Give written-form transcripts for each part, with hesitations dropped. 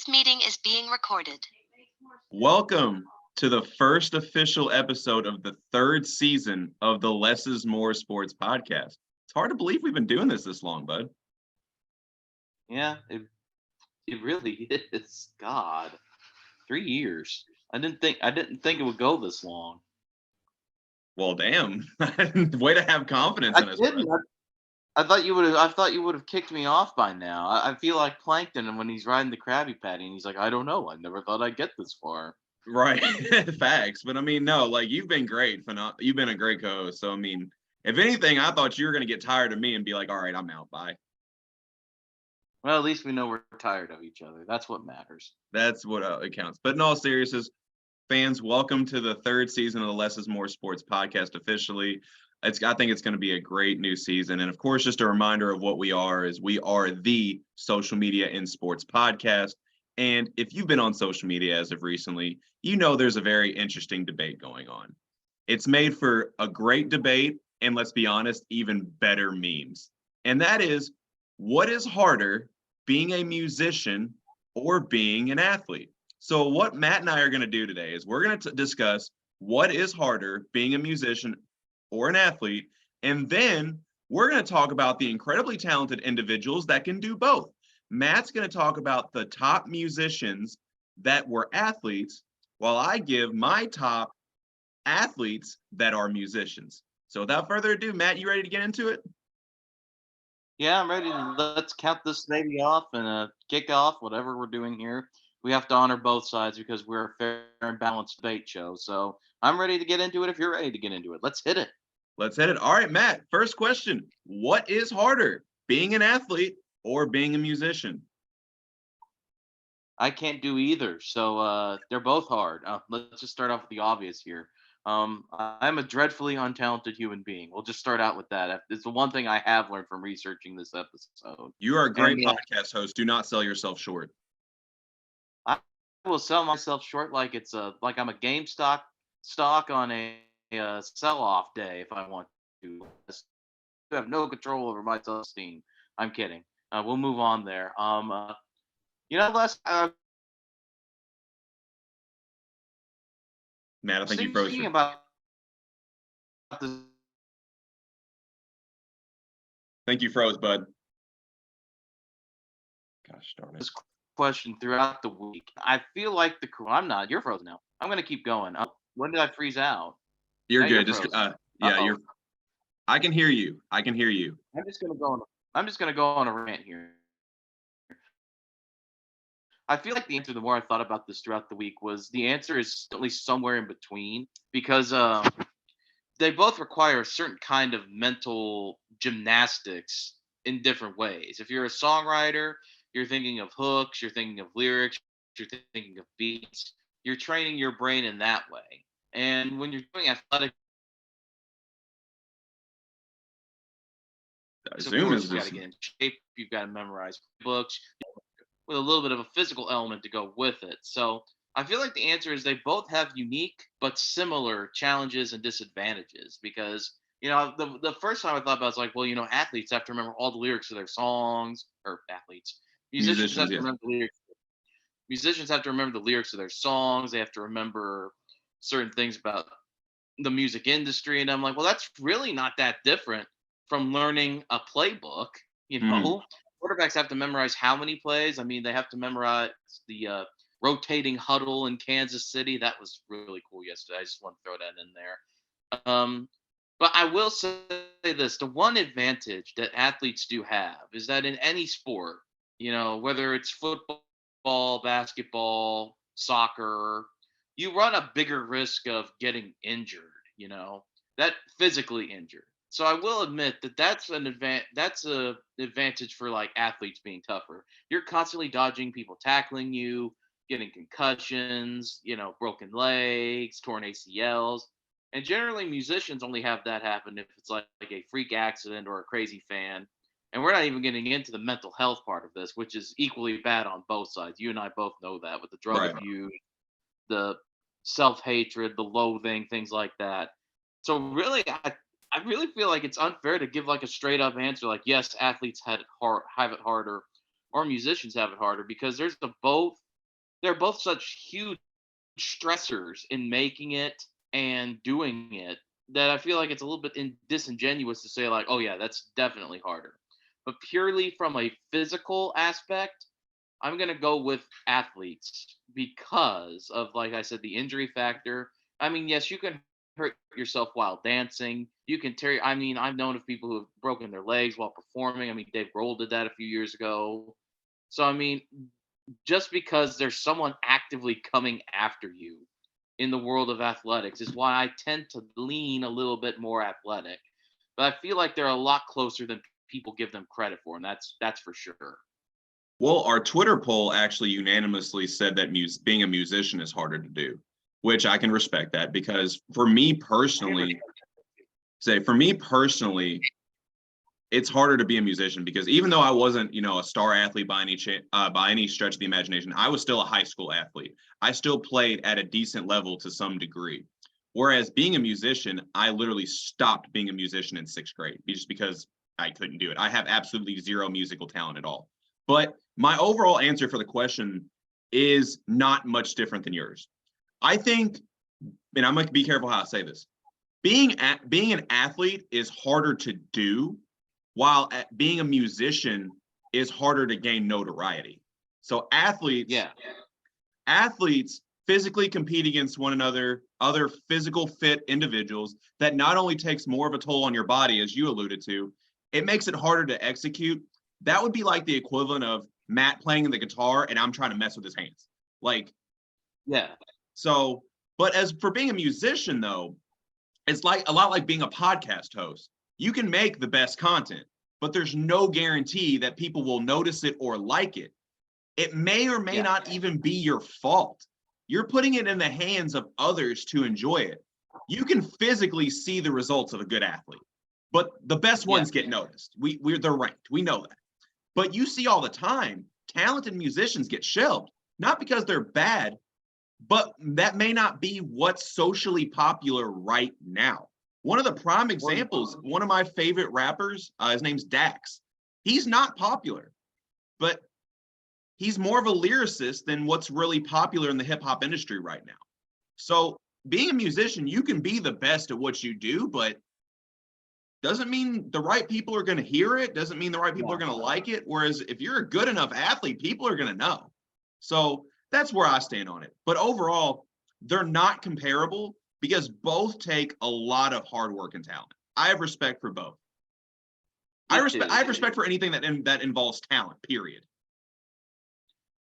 meeting is being recorded. Welcome to the first official episode of the third season of the Less is More Sports podcast. It's hard to believe we've been doing this long, bud. Yeah, it really is. God, 3 years. I didn't think it would go this long. Well, damn. Way to have confidence I in us, didn't. bud. I thought you would have. I thought you would have kicked me off by now. I feel like Plankton, and when he's riding the Krabby Patty, and he's like, "I don't know. I never thought I'd get this far." Right. Facts. But I mean, no, like you've been great. You've been a great co-host. So I mean, if anything, I thought you were gonna get tired of me and be like, all right, I'm out. Bye. Well, at least we know we're tired of each other. That's what matters. That's what it counts. But in all seriousness, fans, welcome to the third season of the Less is More Sports podcast officially. I think it's going to be a great new season. And of course, just a reminder of what we are the social media in sports podcast. And if you've been on social media as of recently, you know there's a very interesting debate going on. It's made for a great debate, and let's be honest, even better memes. And that is, what is harder, being a musician or being an athlete? So what Matt and I are going to do today is we're going to discuss what is harder, being a musician or an athlete, and then we're going to talk about the incredibly talented individuals that can do both. Matt's going to talk about the top musicians that were athletes, while I give my top athletes that are musicians. So without further ado, Matt, you ready to get into it? Yeah, I'm ready to let's count this baby off and kick off whatever we're doing here. We have to honor both sides because we're a fair and balanced debate show. So I'm ready to get into it if you're ready to get into it. Let's hit it. Let's hit it. All right, Matt, first question. What is harder, being an athlete or being a musician? I can't do either. So they're both hard. Let's just start off with the obvious here. I'm a dreadfully untalented human being. We'll just start out with that. It's the one thing I have learned from researching this episode. You are a great And, podcast host. Do not sell yourself short. I will sell myself short like it's like I'm a stock on a sell-off day if I want to. I have no control over my self-esteem. I'm kidding. We'll move on there. Les, Matt, I think you froze. thinking about this. I think you froze, bud. Gosh darn it. Question throughout the week. I feel like I'm not. You're frozen now. I'm gonna keep going. When did I freeze out? You're Now good. you're Just frozen. you're. I can hear you. I can hear you. I'm just gonna go on a rant here. I feel like the answer, the more I thought about this throughout the week, was the answer is at least somewhere in between because they both require a certain kind of mental gymnastics in different ways. If you're a songwriter, you're thinking of hooks, you're thinking of lyrics, you're thinking of beats, you're training your brain in that way. And when you're doing athletic, of Zoom course, is you got just to get in shape, you've got to memorize books with a little bit of a physical element to go with it. So I feel like the answer is they both have unique but similar challenges and disadvantages because the first time I thought about it, was like, well, athletes have to remember all the lyrics of their songs, or musicians have to yeah. remember the lyrics. Musicians have to remember the lyrics of their songs. They have to remember certain things about the music industry, and I'm like, well, that's really not that different from learning a playbook. Quarterbacks have to memorize how many plays. I mean, they have to memorize the rotating huddle in Kansas City. That was really cool yesterday. I just want to throw that in there. But I will say this: the one advantage that athletes do have is that in any sport, whether it's football, basketball, soccer, you run a bigger risk of getting injured. That physically injured. So I will admit that that's an advantage for like athletes being tougher. You're constantly dodging people tackling you, getting concussions, broken legs, torn ACLs. And generally musicians only have that happen if it's like a freak accident or a crazy fan. And we're not even getting into the mental health part of this, which is equally bad on both sides. You and I both know that with the drug abuse, the self-hatred, the loathing, things like that. So really, I really feel like it's unfair to give like a straight up answer like yes, athletes have it harder or musicians have it harder because there's both they're both such huge stressors in making it and doing it that I feel like it's a little bit disingenuous to say like, oh yeah, that's definitely harder. But purely from a physical aspect, I'm gonna go with athletes because of, like I said, the injury factor. I mean, yes, you can hurt yourself while dancing. You can tear. I mean, I've known of people who have broken their legs while performing. I mean, Dave Grohl did that a few years ago. So I mean, just because there's someone actively coming after you in the world of athletics is why I tend to lean a little bit more athletic. But I feel like they're a lot closer than people give them credit for, and that's for sure. Well, our Twitter poll actually unanimously said that being a musician is harder to do, which I can respect that because for me personally, it's harder to be a musician because even though I wasn't, a star athlete by any stretch of the imagination, I was still a high school athlete. I still played at a decent level to some degree. Whereas being a musician, I literally stopped being a musician in sixth grade just because I couldn't do it. I have absolutely zero musical talent at all. But my overall answer for the question is not much different than yours. I think, and I'm going to be careful how I say this. Being an athlete is harder to do, while being a musician is harder to gain notoriety. So athletes physically compete against one another, other physical fit individuals that not only takes more of a toll on your body, as you alluded to, it makes it harder to execute. That would be like the equivalent of Matt playing the guitar and I'm trying to mess with his hands. Like, Yeah. so, but as for being a musician though, it's like a lot like being a podcast host. You can make the best content, but there's no guarantee that people will notice it or like it. It may or may not even be your fault. You're putting it in the hands of others to enjoy it. You can physically see the results of a good athlete, but the best ones get noticed. They're ranked. We know that. But you see all the time, talented musicians get shelved, not because they're bad, but that may not be what's socially popular right now. One of the prime examples, one of my favorite rappers, his name's Dax. He's not popular, but he's more of a lyricist than what's really popular in the hip hop industry right now. So being a musician, you can be the best at what you do, but doesn't mean the right people are going to hear it. Doesn't mean the right people are going to like it. Whereas if you're a good enough athlete, people are going to know. So that's where I stand on it. But overall, they're not comparable because both take a lot of hard work and talent. I have respect for both. I have respect for anything that involves talent, period.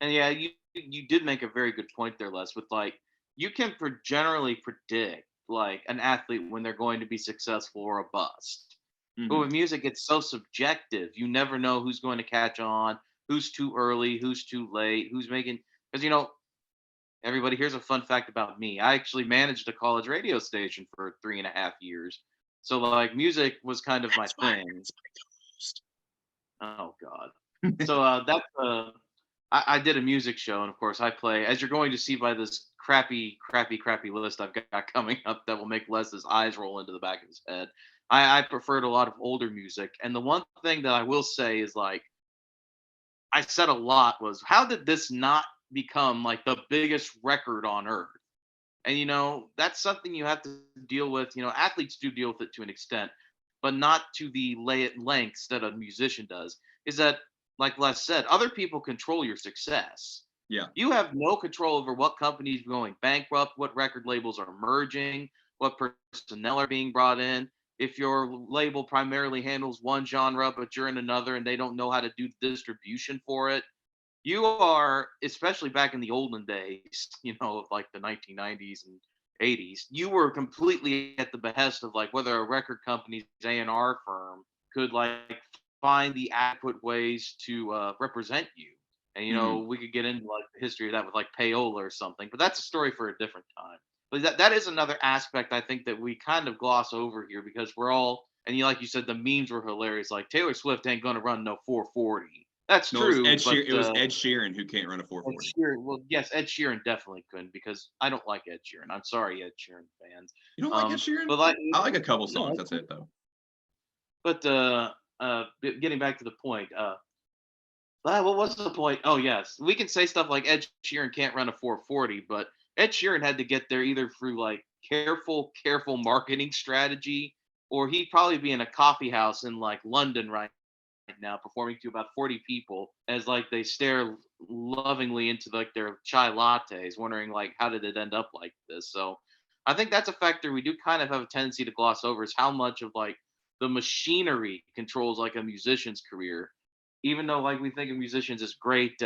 And yeah, you did make a very good point there, Les, with like you can generally predict like an athlete when they're going to be successful or a bust. Mm-hmm. But with music, it's so subjective. You never know who's going to catch on, who's too early, who's too late, who's making, because everybody, here's a fun fact about me. I actually managed a college radio station for 3.5 years. So like music was kind of my thing. Oh God. So I did a music show, and of course I play, as you're going to see by this crappy list I've got coming up that will make Les's eyes roll into the back of his head. I preferred a lot of older music. And the one thing that I will say is like I said a lot was, how did this not become like the biggest record on earth? And that's something you have to deal with. Athletes do deal with it to an extent, but not to the lengths that a musician does. Is that, like Les said, other people control your success. Yeah. You have no control over what companies are going bankrupt, what record labels are merging, what personnel are being brought in. If your label primarily handles one genre, but you're in another and they don't know how to do distribution for it, you are, especially back in the olden days, of like the 1990s and 80s, you were completely at the behest of like whether a record company's A&R firm could like find the adequate ways to represent you. And we could get into like the history of that with like payola or something, but that's a story for a different time. But that is another aspect I think that we kind of gloss over here because we're all, and like you said, the memes were hilarious. Like Taylor Swift ain't gonna run no 440. That's true. It was Ed Sheeran who can't run a 440. Well, yes, Ed Sheeran definitely couldn't because I don't like Ed Sheeran. I'm sorry, Ed Sheeran fans. You don't like Ed Sheeran? But I like a couple songs. That's it though. But getting back to the point, What was the point? Oh yes, we can say stuff like Ed Sheeran can't run a 440, but Ed Sheeran had to get there either through like careful marketing strategy, or he'd probably be in a coffee house in like London right now, performing to about 40 people as like they stare lovingly into like their chai lattes, wondering like how did it end up like this. So I think that's a factor we do kind of have a tendency to gloss over, is how much of like the machinery controls like a musician's career. Even though like we think of musicians as great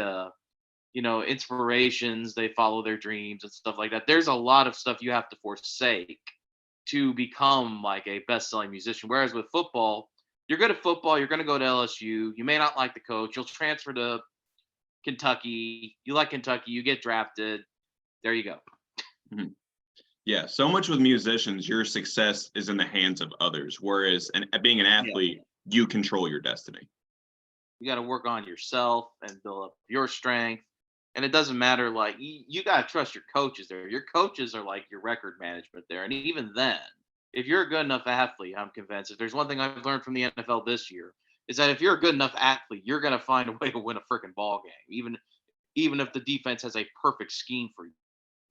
inspirations, they follow their dreams and stuff like that, there's a lot of stuff you have to forsake to become like a best-selling musician. Whereas with football, you're good at football, you're going to go to LSU, you may not like the coach, you'll transfer to Kentucky, you like Kentucky, you get drafted, there you go. Mhm. Yeah, so much with musicians, your success is in the hands of others, whereas being an Yeah. athlete, you control your destiny. You got to work on yourself and build up your strength. And it doesn't matter, like, you got to trust your coaches there. Your coaches are like your record management there. And even then, if you're a good enough athlete, I'm convinced, if there's one thing I've learned from the NFL this year, is that if you're a good enough athlete, you're going to find a way to win a freaking ball game, even if the defense has a perfect scheme for you.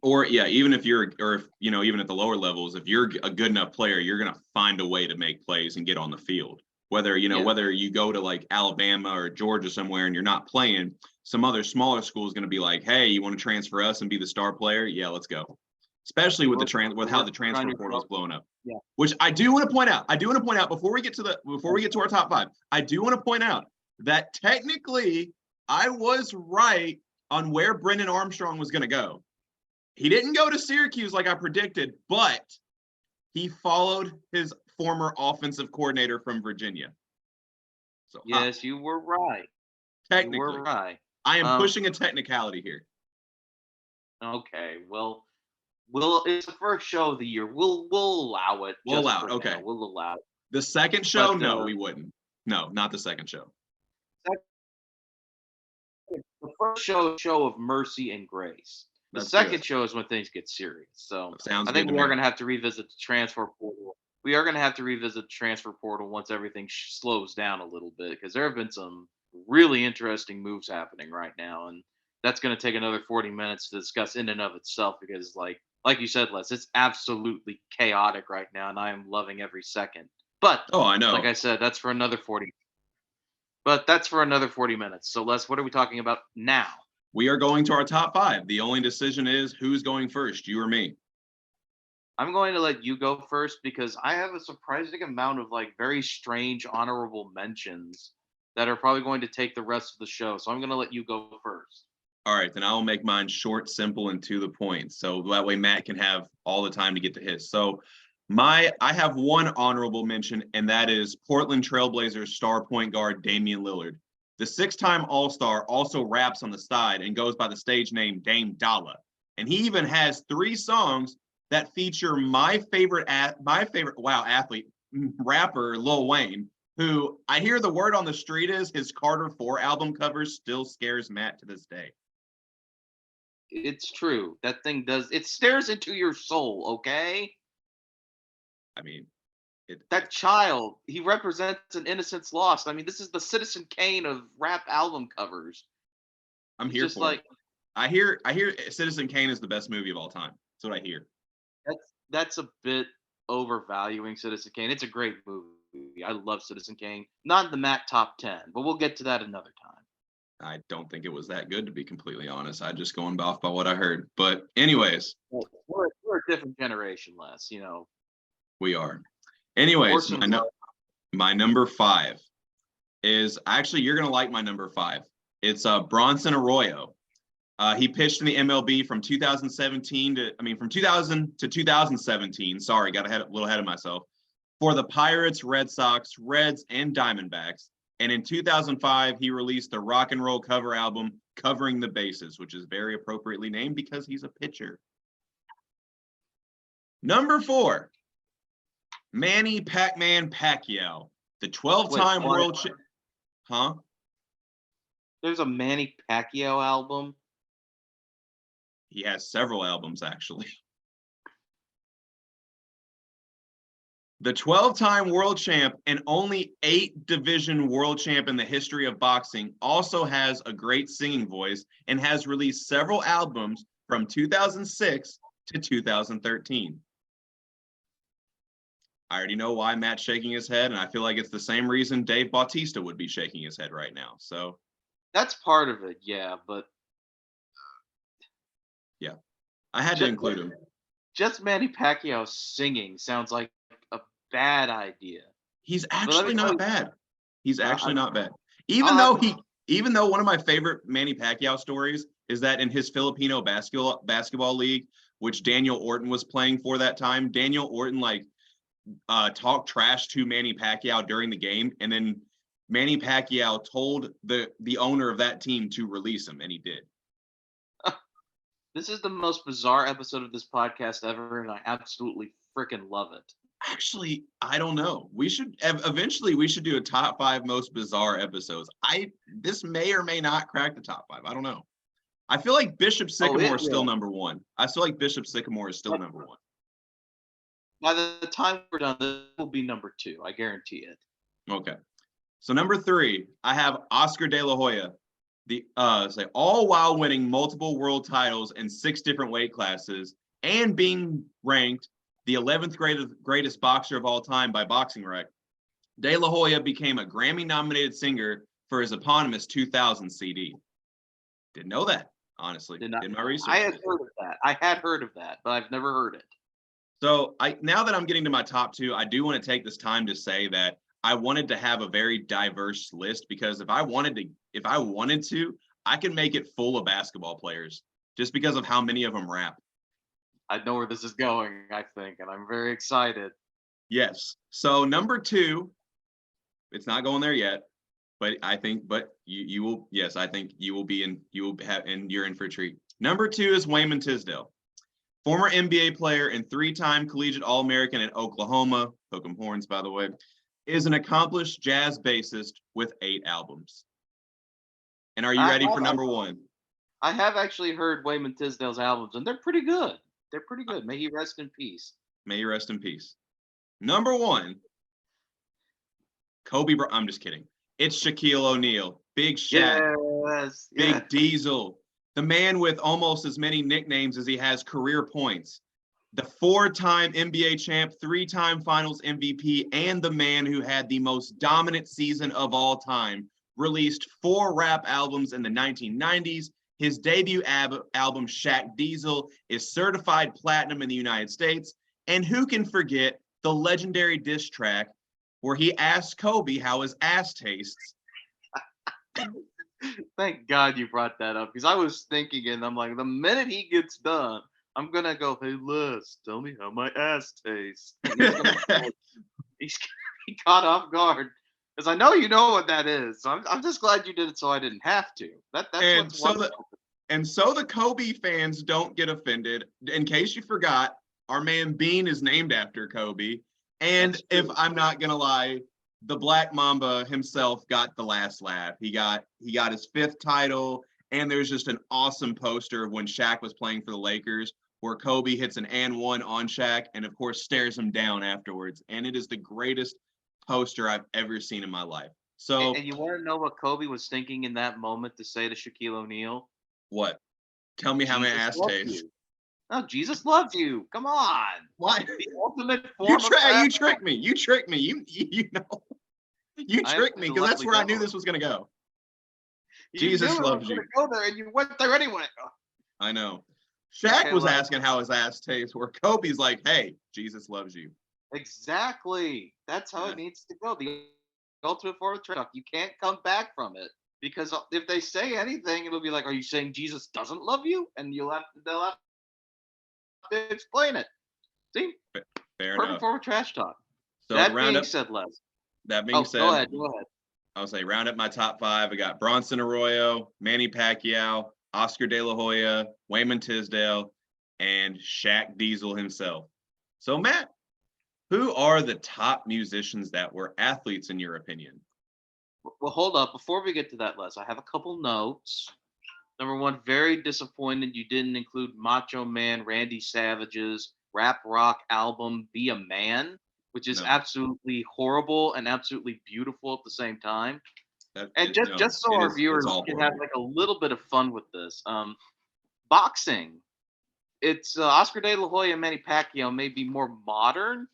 Or yeah, even if you're, or if, even at the lower levels, if you're a good enough player, you're going to find a way to make plays and get on the field. Whether, Yeah. whether you go to like Alabama or Georgia somewhere and you're not playing, some other smaller school is going to be like, hey, you want to transfer us and be the star player? Yeah, let's go. Especially with with how the transfer portal is blowing up. Yeah. Which I do want to point out. Before we get to our top five, I do want to point out that technically I was right on where Brennan Armstrong was going to go. He didn't go to Syracuse like I predicted, but he followed his former offensive coordinator from Virginia. So yes, you were right. Technically, you were right. I am pushing a technicality here. Okay, well, it's the first show of the year. We'll allow it. We'll allow it. Okay, we'll allow it. The second show, no, we wouldn't. No, not the second show. The first show of mercy and grace. The second show is when things get serious. So I think we are going to have to revisit the transfer portal. We are going to have to revisit the transfer portal once everything slows down a little bit, because there have been some really interesting moves happening right now, and that's going to take another 40 minutes to discuss in and of itself, because like you said, Les, it's absolutely chaotic right now, and I am loving every second. But I know. Like I said, that's for another 40. But that's for another 40 minutes. So Les, what are we talking about now? We are going to our top five. The only decision is who's going first, you or me. I'm going to let you go first, because I have a surprising amount of like very strange honorable mentions that are probably going to take the rest of the show. So I'm going to let you go first. All right, then I'll make mine short, simple, and to the point. So that way Matt can have all the time to get to his. So I have one honorable mention, and that is Portland Trailblazers star point guard Damian Lillard. The six-time All-Star also raps on the side and goes by the stage name Dame Dollar. And he even has 3 songs that feature my favorite athlete, rapper Lil Wayne, who I hear the word on the street is his Carter 4 album cover still scares Matt to this day. It's true. That thing it stares into your soul, okay? I mean, that child, he represents an innocence lost. I mean, this is the Citizen Kane of rap album covers. I'm here for it. I hear Citizen Kane is the best movie of all time. That's what I hear. That's a bit overvaluing Citizen Kane. It's a great movie. I love Citizen Kane. Not the Matt top 10, but we'll get to that another time. I don't think it was that good, to be completely honest. I just going off by what I heard. But anyways, we're a different generation, Les. We are. Anyways, my number 5 is actually, you're gonna like my number 5. It's Bronson Arroyo. He pitched in the MLB from 2000 to 2017. Sorry, got a little ahead of myself. For the Pirates, Red Sox, Reds, and Diamondbacks. And in 2005, he released a rock and roll cover album, Covering the Bases, which is very appropriately named because he's a pitcher. Number 4, Manny Pac-Man Pacquiao, the 12-time world champion. Huh? There's a Manny Pacquiao album? He has several albums, actually. The 12-time world champ and only 8-division world champ in the history of boxing also has a great singing voice and has released several albums from 2006 to 2013. I already know why Matt's shaking his head, and I feel like it's the same reason Dave Bautista would be shaking his head right now. So That's part of it, yeah, but yeah, I had to just, include him. just Manny Pacquiao singing sounds like a bad idea. He's But let me actually tell not you, bad. He's actually not bad. I'll Even have though to. even though one of my favorite Manny Pacquiao stories is that in his Filipino basketball league, which Daniel Orton was playing for that time, Daniel Orton talked trash to Manny Pacquiao during the game, and then Manny Pacquiao told the owner of that team to release him, and he did. This is the most bizarre episode of this podcast ever, and I absolutely freaking love it. Actually, I don't know. We should eventually do a top 5 most bizarre episodes. This may or may not crack the top 5. I don't know. I feel like Bishop Sycamore is still number 1. I feel like Bishop Sycamore is still number 1. By the time we're done, this will be number 2. I guarantee it. Okay. So number 3, I have Oscar De La Hoya. All while winning multiple world titles in 6 different weight classes and being ranked the 11th greatest boxer of all time by Boxing Rec, De La Hoya became a Grammy-nominated singer for his eponymous 2000 CD. Didn't know that, honestly. Did my research. I had heard of that. I had heard of that, but I've never heard it. So now that I'm getting to my top 2, I do want to take this time to say that I wanted to have a very diverse list because if I wanted to, I can make it full of basketball players just because of how many of them rap. I know where this is going, I think, and I'm very excited. Yes. So number 2, it's not going there yet, but you will. Yes, I think you will be in. You will have, and you're in for a treat. Number 2 is Wayman Tisdale, former NBA player and 3-time collegiate All-American at Oklahoma. Hook 'em horns, by the way. Is an accomplished jazz bassist with 8 albums. And are you ready for number 1? I have actually heard Wayman Tisdale's albums, and they're pretty good. They're pretty good. May he rest in peace. May he rest in peace. Number 1, Kobe. I'm just kidding. It's Shaquille O'Neal, Big Shaq, Big Diesel, the man with almost as many nicknames as he has career points. The 4-time NBA champ, 3-time finals MVP, and the man who had the most dominant season of all time, released 4 rap albums in the 1990s. His debut album, Shaq Diesel, is certified platinum in the United States. And who can forget the legendary diss track where he asked Kobe how his ass tastes? Thank God you brought that up because I was thinking, and I'm like, the minute he gets done, I'm gonna go, hey Les, tell me how my ass tastes. He's he caught off guard because I know you know what that is. So I'm just glad you did it so I didn't have to. So the Kobe fans don't get offended. In case you forgot, our man Bean is named after Kobe. And if I'm not gonna lie, the Black Mamba himself got the last laugh. He got his 5th title, and there's just an awesome poster of when Shaq was playing for the Lakers, where Kobe hits an and one on Shaq, and of course stares him down afterwards. And it is the greatest poster I've ever seen in my life. So, and you want to know what Kobe was thinking in that moment to say to Shaquille O'Neal? What? Tell me how my ass tastes. No, Jesus loves you. Come on. Why? The ultimate form you tricked me. You tricked me. You know. You tricked me because that's where I knew this was gonna go. Jesus loves you. Go there and you went there anyway. I know. Shaq was asking how his ass tastes, where Kobe's like, "Hey, Jesus loves you." Exactly. That's how it needs to go. The ultimate form of trash. You can't come back from it because if they say anything, it'll be like, "Are you saying Jesus doesn't love you?" And they'll have to explain it. See, fair perfect enough. form of trash talk. So that being said, Les. That being said, go ahead. I'll say round up my top 5. I got Bronson Arroyo, Manny Pacquiao, Oscar De La Hoya, Wayman Tisdale, and Shaq Diesel himself. So Matt, who are the top musicians that were athletes in your opinion? Well, hold up. Before we get to that, Les, I have a couple notes. Number 1, very disappointed you didn't include Macho Man Randy Savage's rap rock album, Be a Man. which is No, absolutely horrible and absolutely beautiful at the same time. And no, just so it our is. It's viewers all can have horrible. like a little bit of fun with this, boxing. It's Oscar De La Hoya and Manny Pacquiao may be more modern,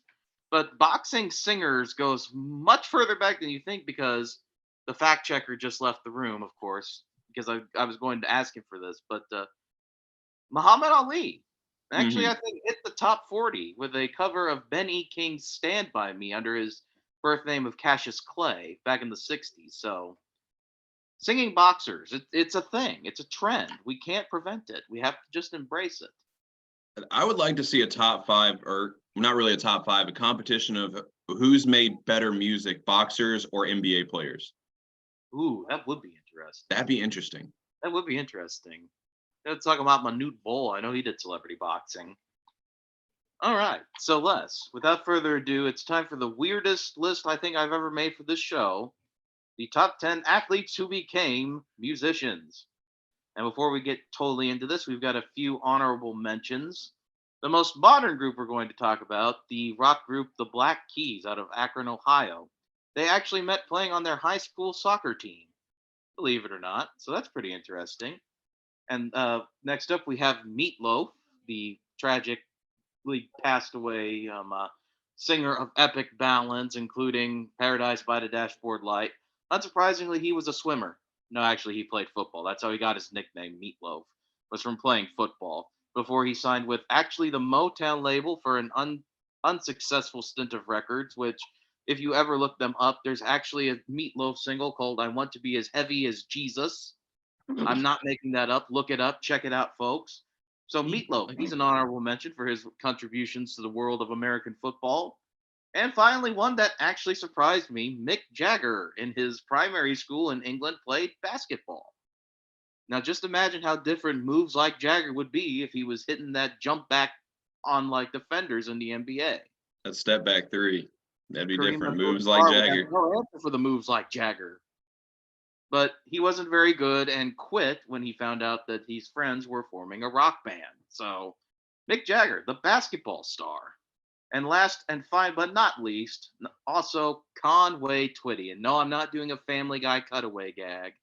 but boxing singers goes much further back than you think because the fact checker just left the room, of course, because I was going to ask him for this, but Muhammad Ali actually I Hmm. think hit the top 40 with a cover of Ben E. King's "Stand by Me" under his birth name of Cassius Clay back in the '60s. So singing boxers, it's a thing, it's a trend. We can't prevent it. We have to just embrace it. I would like to see a top five, or not really a top five, a competition of who's made better music, boxers or NBA players. Ooh, that would be interesting. That'd be interesting. That would be interesting. Let's talk about Manute Bol. I know he did celebrity boxing. All right. So, Les, without further ado, it's time for the weirdest list I think I've ever made for this show, the top 10 athletes who became musicians. And before we get totally into this, we've got a few honorable mentions. The most modern group we're going to talk about, the rock group The Black Keys out of Akron, Ohio. They actually met playing on their high school soccer team, believe it or not. So that's pretty interesting. And next up, we have Meatloaf, the tragically passed away singer of epic ballads, including Paradise by the Dashboard Light. Unsurprisingly, he was a swimmer. No, actually, he played football. That's how he got his nickname, Meatloaf, was from playing football before he signed with actually the Motown label for an unsuccessful stint of records, which, if you ever look them up, there's actually a Meatloaf single called I Want to Be as Heavy as Jesus. I'm not making that up. Look it up. Check it out, folks. So Meatloaf, he's an honorable mention for his contributions to the world of American football. And finally, one that actually surprised me, Mick Jagger in his primary school in England played basketball. Now just imagine how different moves like Jagger would be if he was hitting that jump back on like defenders in the NBA. A step back three. That'd be Kareem different. Moves like Abdul-Jabbar would have Jagger. no answer for the moves like Jagger. But he wasn't very good and quit when he found out that his friends were forming a rock band. So, Mick Jagger, the basketball star. And last and fine but not least, also Conway Twitty. And no, I'm not doing a Family Guy cutaway gag.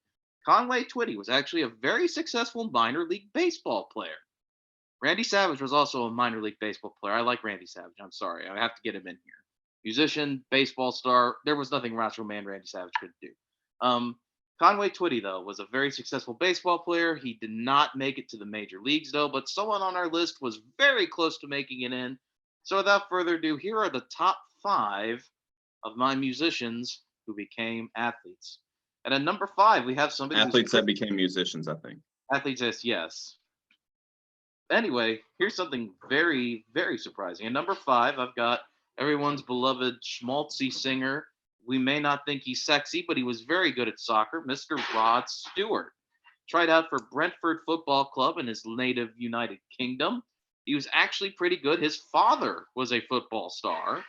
Conway Twitty was actually a very successful minor league baseball player. Randy Savage was also a minor league baseball player. I like Randy Savage. I'm sorry. I have to get him in here. Musician, baseball star. There was nothing Macho Man Randy Savage couldn't do. Um, Conway Twitty, though, was a very successful baseball player. He did not make it to the major leagues, though, but someone on our list was very close to making it in. So without further ado, here are the top 5 of my musicians who became athletes. And at number 5, we have somebody who's Athletes that became musicians, I think. athletes as yes. Anyway, here's something very, very surprising. At number 5, I've got everyone's beloved schmaltzy singer. We may not think he's sexy, but he was very good at soccer, Mr. Rod Stewart. Tried out for Brentford Football Club in his native United Kingdom. He was actually pretty good. His father was a football star.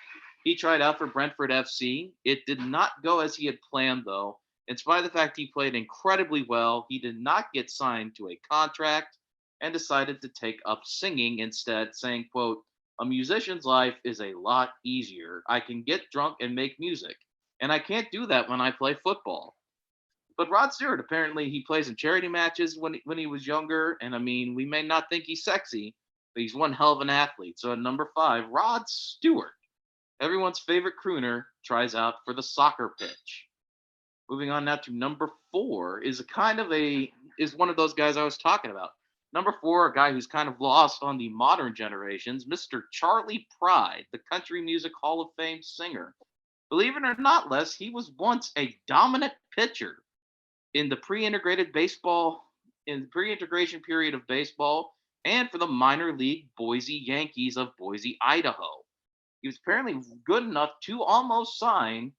He tried out for Brentford FC. It did not go as he had planned, though. In spite of the fact he played incredibly well, he did not get signed to a contract and decided to take up singing instead, saying, quote, "A musician's life is a lot easier. I can get drunk and make music, and I can't do that when I play football." But Rod Stewart, apparently he plays in charity matches when he was younger, and I mean, we may not think he's sexy, but he's one hell of an athlete. So at number 5, Rod Stewart, everyone's favorite crooner, tries out for the soccer pitch. Moving on now to number 4 is a kind of a is one of those guys I was talking about. Number 4, a guy who's kind of lost on the modern generations, Mr. Charlie Pride, the Country Music Hall of Fame singer. Believe it or not, Les, he was once a dominant pitcher in the pre-integration period of baseball and for the minor league Boise Yankees of Boise, Idaho. He was apparently good enough to almost sign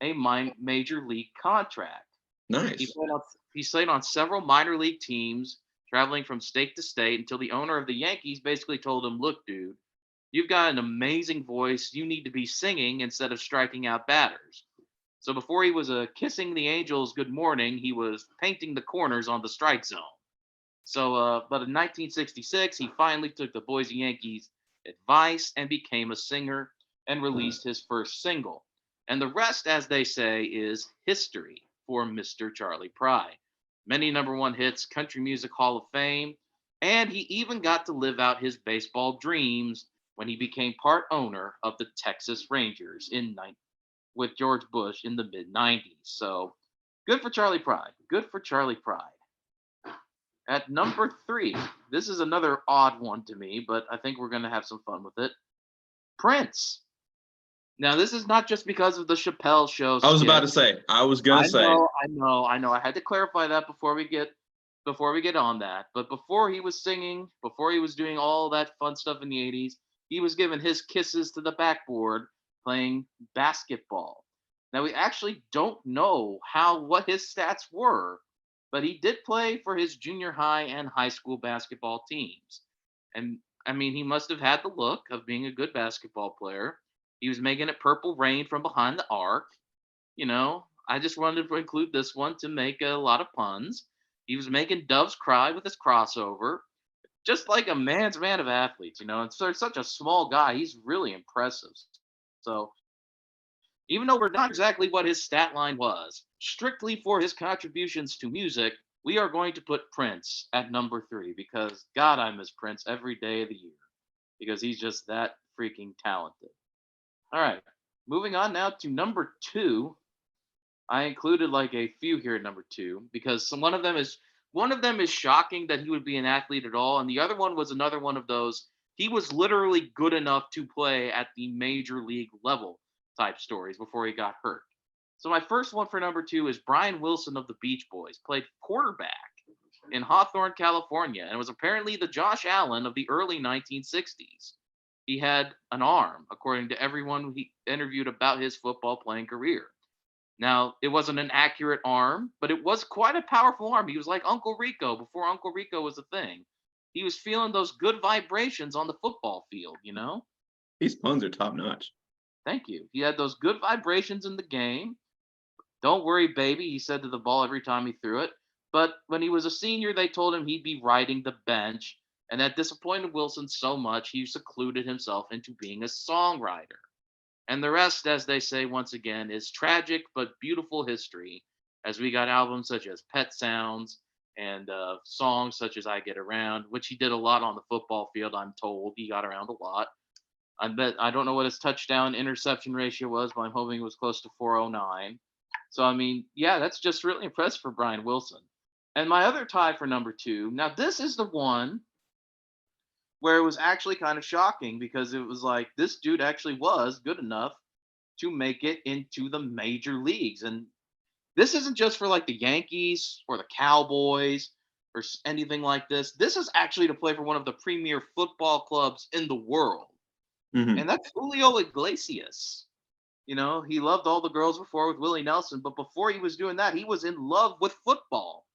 a major league contract. He Nice. played on, he played on several minor league teams, traveling from state to state until the owner of the Yankees basically told him, "Look, dude, you've got an amazing voice. You need to be singing instead of striking out batters." So before he was kissing the Angels good morning, he was painting the corners on the strike zone. So, but in 1966, he finally took the Boise Yankees' advice and became a singer. and released his first single. And the rest, as they say, is history for Mr. Charlie Pride. Many number one hits, Country Music Hall of Fame, and he even got to live out his baseball dreams when he became part owner of the Texas Rangers with George Bush in the mid 90s. So good for Charlie Pride. Good for Charlie Pride. At number 3, this is another odd one to me, but I think we're going to have some fun with it. Prince. Now, this is not just because of the Chappelle show. I was about to say. I was gonna say. I know. I had to clarify that before we get on that. But before he was singing, before he was doing all that fun stuff in the 80s, he was giving his kisses to the backboard playing basketball. Now, we actually don't know what his stats were, but he did play for his junior high and high school basketball teams. And I mean, he must have had the look of being a good basketball player. He was making it Purple Rain from behind the arc. I just wanted to include this one to make a lot of puns. He was making doves cry with his crossover, just like a man's man of athletes, And so such a small guy, he's really impressive. So even though we're not exactly what his stat line was, strictly for his contributions to music, we are going to put Prince at number 3 because God, I miss Prince every day of the year because he's just that freaking talented. All right, moving on now to number 2. I included like a few here at number 2 because one of them is shocking that he would be an athlete at all, and the other one was another one of those he was literally good enough to play at the major league level type stories before he got hurt. So my first one for number 2 is Brian Wilson of the Beach Boys, played quarterback in Hawthorne, California, and was apparently the Josh Allen of the early 1960s. He had an arm, according to everyone he interviewed about his football playing career. Now, it wasn't an accurate arm, but it was quite a powerful arm. He was like Uncle Rico before Uncle Rico was a thing. He was feeling those good vibrations on the football field, These puns are top notch. Thank you. He had those good vibrations in the game. Don't worry, baby, he said to the ball every time he threw it. But when he was a senior, they told him he'd be riding the bench, and that disappointed Wilson so much he secluded himself into being a songwriter. And the rest, as they say once again, is tragic but beautiful history, as we got albums such as Pet Sounds and songs such as I Get Around, which he did a lot on the football field, I'm told. He got around a lot. I don't know what his touchdown interception ratio was, but I'm hoping it was close to 409. So, I mean, yeah, that's just really impressive for Brian Wilson. And my other tie for number 2, now this is the one where it was actually kind of shocking because it was like this dude actually was good enough to make it into the major leagues. And this isn't just for like the Yankees or the Cowboys or anything like this. This is actually to play for one of the premier football clubs in the world. Mm-hmm. And that's Julio Iglesias. He loved all the girls before with Willie Nelson, but before he was doing that, he was in love with football.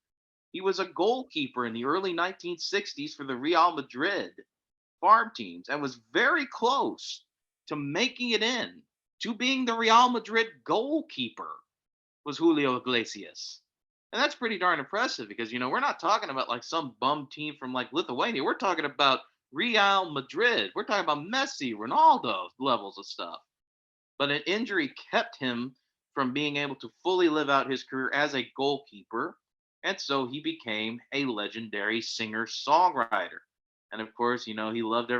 He was a goalkeeper in the early 1960s for the Real Madrid farm teams and was very close to making it in to being the Real Madrid goalkeeper was Julio Iglesias. And that's pretty darn impressive because, we're not talking about like some bum team from like Lithuania. We're talking about Real Madrid. We're talking about Messi, Ronaldo levels of stuff. But an injury kept him from being able to fully live out his career as a goalkeeper. And so he became a legendary singer-songwriter. And of course, he loved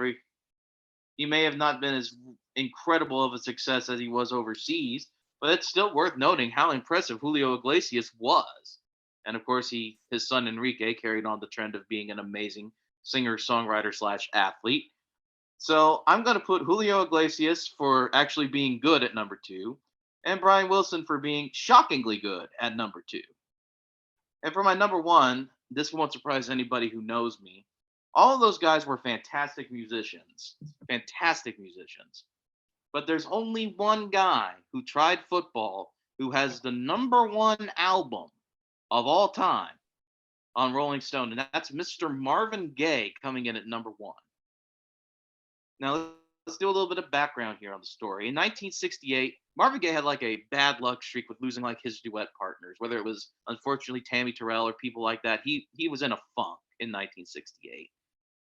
he may have not been as incredible of a success as he was overseas, but it's still worth noting how impressive Julio Iglesias was. And of course, his son Enrique carried on the trend of being an amazing singer-songwriter/athlete. So I'm going to put Julio Iglesias for actually being good at number 2, and Brian Wilson for being shockingly good at number 2. And for my number 1, this won't surprise anybody who knows me. All of those guys were fantastic musicians. But there's only one guy who tried football who has the number 1 album of all time on Rolling Stone, and that's Mr. Marvin Gaye coming in at number 1. Now, let's do a little bit of background here on the story. In 1968, Marvin Gaye had like a bad luck streak with losing like his duet partners, whether it was unfortunately Tammy Terrell or people like that. He was in a funk in 1968.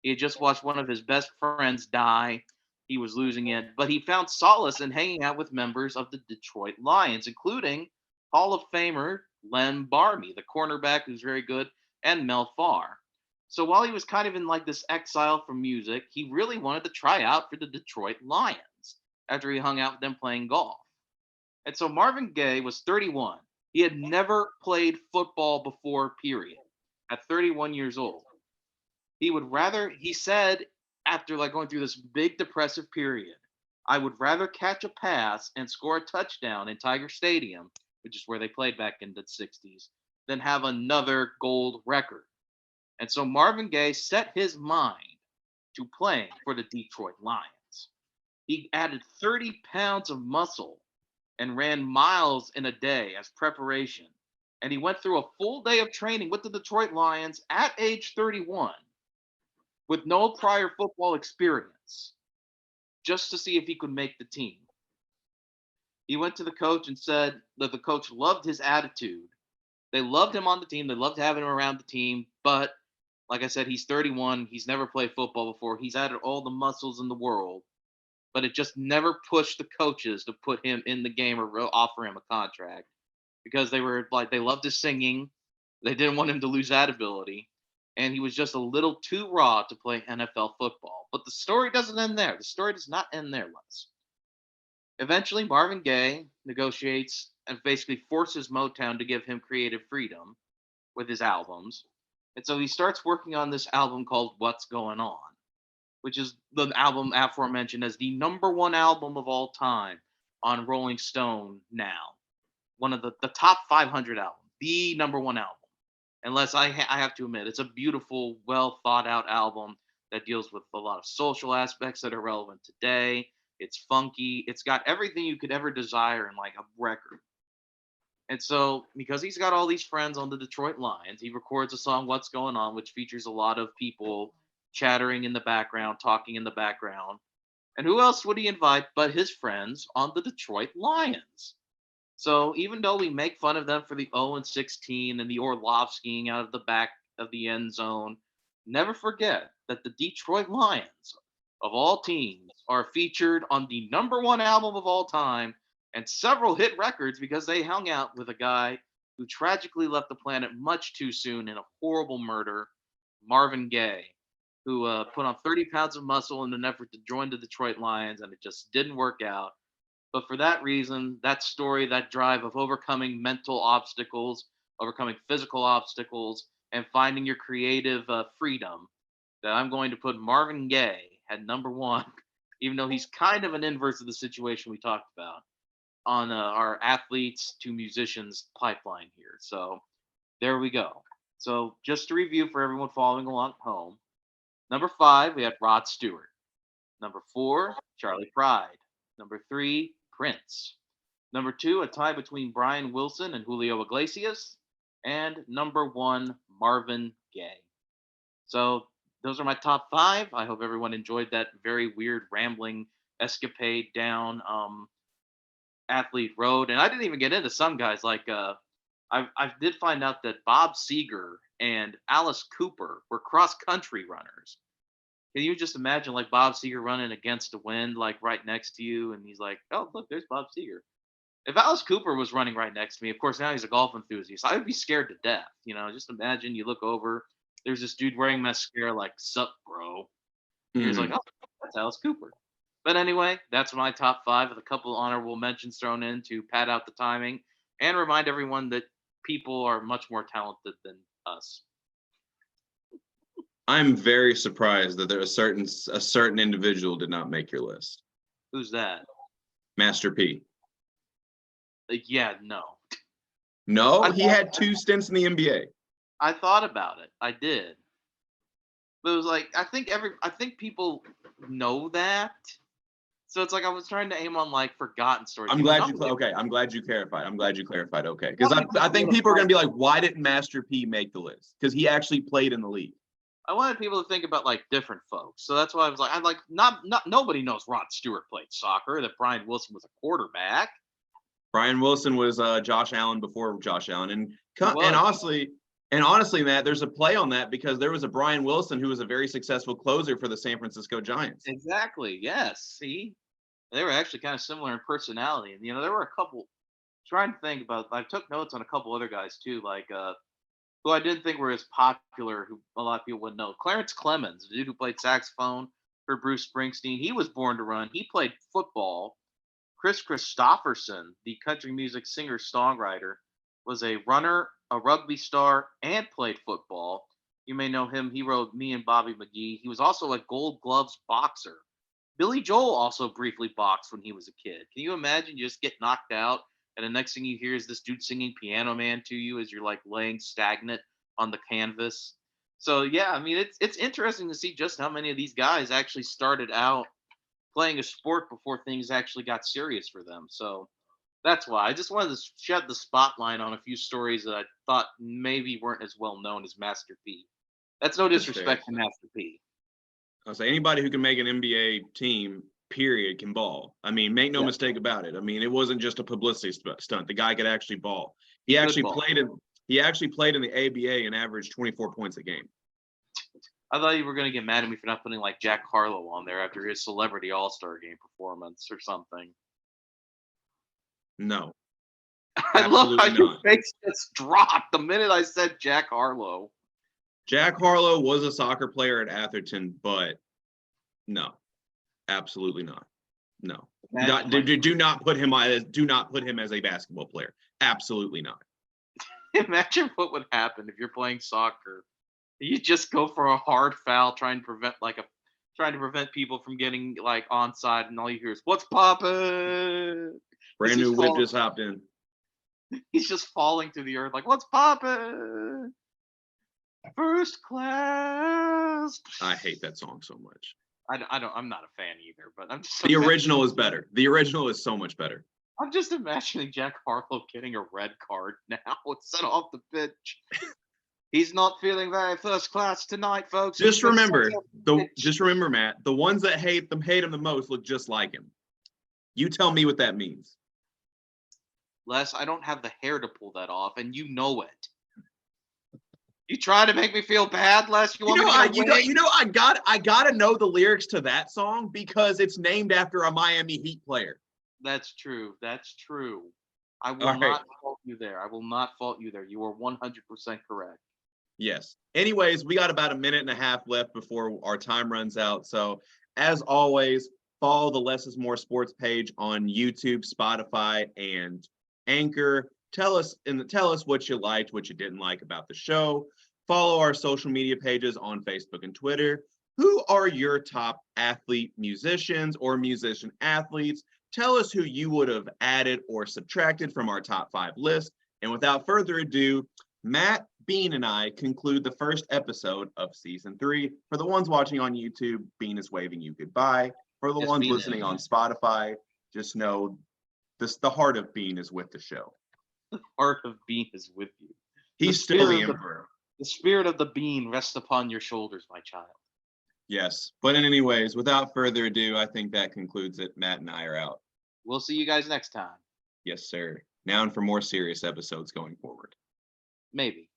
He had just watched one of his best friends die. he was losing it, but he found solace in hanging out with members of the Detroit Lions, including Hall of Famer Len Barmy, the cornerback who's very good, and Mel Farr. So while he was kind of in like this exile from music, he really wanted to try out for the Detroit Lions after he hung out with them playing golf. And so Marvin Gaye was 31. He had never played football before, period, at 31 years old. He said, after like going through this big depressive period, I would rather catch a pass and score a touchdown in Tiger Stadium, which is where they played back in the 60s, than have another gold record. And so Marvin Gaye set his mind to playing for the Detroit Lions. He added 30 pounds of muscle and ran miles in a day as preparation. And he went through a full day of training with the Detroit Lions at age 31 with no prior football experience just to see if he could make the team. He went to the coach and said that the coach loved his attitude. They loved him on the team. They loved having him around the team. But like I said, he's 31. He's never played football before. He's added all the muscles in the world. But it just never pushed the coaches to put him in the game or offer him a contract because they were like, they loved his singing. They didn't want him to lose that ability. And he was just a little too raw to play NFL football. But the story doesn't end there. The story does not end there, Les. Eventually, Marvin Gaye negotiates and basically forces Motown to give him creative freedom with his albums. And so he starts working on this album called What's Going On, which is the album aforementioned as the #1 album of all time on Rolling Stone now. One of the top 500 albums, the #1 album. Unless I have to admit, it's a beautiful, well thought out album that deals with a lot of social aspects that are relevant today. It's funky. It's got everything you could ever desire in like a record. And so, because he's got all these friends on the Detroit Lions, he records a song, What's Going On, which features a lot of people chattering in the background, talking in the background. And who else would he invite but his friends on the Detroit Lions? So even though we make fun of them for the 0-16 and the Orlovskying out of the back of the end zone, never forget that the Detroit Lions, of all teams, are featured on the #1 album of all time and several hit records because they hung out with a guy who tragically left the planet much too soon in a horrible murder, Marvin Gaye, who put on 30 pounds of muscle in an effort to join the Detroit Lions, and it just didn't work out. But for that reason, that story, that drive of overcoming mental obstacles, overcoming physical obstacles, and finding your creative freedom, that I'm going to put Marvin Gaye at #1, even though he's kind of an inverse of the situation we talked about, on our athletes to musicians pipeline here. So there we go. So just to review for everyone following along at home, #5, we had Rod Stewart. #4, Charley Pride. #3, Prince. #2, a tie between Brian Wilson and Julio Iglesias. And #1, Marvin Gaye. So those are my top 5. I hope everyone enjoyed that very weird rambling escapade down athlete road. And I didn't even get into some guys like I did find out that Bob Seger and Alice Cooper were cross country runners. Can you just imagine like Bob Seger running against the wind, like right next to you, and he's like, "Oh, look, there's Bob Seger." If Alice Cooper was running right next to me, of course now he's a golf enthusiast, I would be scared to death. Just imagine you look over, there's this dude wearing mascara, like, "Sup, bro?" And he's like, "Oh, that's Alice Cooper." But anyway, that's my top 5 with a couple honorable mentions thrown in to pad out the timing and remind everyone that people are much more talented than us. I'm very surprised that a certain individual did not make your list. Who's that? Master P. Yeah, no. No, he had 2 stints in the NBA. I thought about it. I did. But it was like I think people know that. So it's like I was trying to aim on like forgotten stories. I'm glad you clarified. Okay, because I think people are gonna be like, why didn't Master P make the list? Because he actually played in the league. I wanted people to think about like different folks. So that's why I was like, not nobody knows Rod Stewart played soccer, that Brian Wilson was a quarterback. Brian Wilson was Josh Allen before Josh Allen, and honestly, And honestly, Matt, there's a play on that because there was a Brian Wilson who was a very successful closer for the San Francisco Giants. Exactly. Yes. See, they were actually kind of similar in personality, and there were a couple. Trying to think about, I took notes on a couple other guys too, like who I didn't think were as popular, who a lot of people would know. Clarence Clemens, the dude who played saxophone for Bruce Springsteen. He was born to run. He played football. Chris Christopherson, the country music singer songwriter, was a runner, a rugby star, and played football. You may know him. He wrote Me and Bobby McGee. He was also a Gold Gloves boxer. Billy Joel also briefly boxed when he was a kid. Can you imagine you just get knocked out and the next thing you hear is this dude singing Piano Man to you as you're like laying stagnant on the canvas? So yeah, I mean it's interesting to see just how many of these guys actually started out playing a sport before things actually got serious for them. So that's why I just wanted to shed the spotlight on a few stories that I thought maybe weren't as well known as Master P. That's no That's fair. disrespect to Master P. I'll say anybody who can make an NBA team, period, can ball. I mean, make no Yeah. mistake about it. I mean, it wasn't just a publicity stunt. The guy could actually ball. He actually ball. played in the ABA and averaged 24 points a game. I thought you were going to get mad at me for not putting like Jack Harlow on there after his Celebrity All-Star Game performance or something. No. I love how Absolutely your not. face just dropped the minute I said Jack Harlow. Jack Harlow was a soccer player at Atherton, but no, absolutely not. No. Do not put him as a basketball player. Absolutely not. Imagine what would happen if you're playing soccer. You just go for a hard foul, trying to prevent people from getting like onside, and all you hear is "What's poppin'?" Brand new whip just hopped in. He's just falling to the earth like, "What's poppin'? First class." I hate that song so much. I'm not a fan either, but I'm just The original is better. The original is so much better. I'm just imagining Jack Harlow getting a red card now and sent off the pitch. He's not feeling very first class tonight, folks. Just remember, Matt, the ones that hate him the most look just like him. You tell me what that means. Les, I don't have the hair to pull that off, and you know it. You try to make me feel bad, Les. I gotta know the lyrics to that song because it's named after a Miami Heat player. That's true. I will not fault you there. You are 100% correct. Yes. Anyways, we got about a minute and a half left before our time runs out. So as always, follow the Less is More Sports page on YouTube, Spotify, and Anchor. Tell us what you liked, what you didn't like about the show. Follow our social media pages on Facebook and Twitter. Who are your top athlete musicians or musician athletes? Tell us who you would have added or subtracted from our top 5 list. And without further ado, Matt, Bean, and I conclude the first episode of season 3. For the ones watching on YouTube, Bean is waving you goodbye. For the ones listening on Spotify, just know the heart of Bean is with the show. The heart of Bean is with you. He's still the emperor. The spirit of the bean rests upon your shoulders, my child. Yes. But anyways, without further ado, I think that concludes it. Matt and I are out. We'll see you guys next time. Yes, sir. Now and for more serious episodes going forward. Maybe.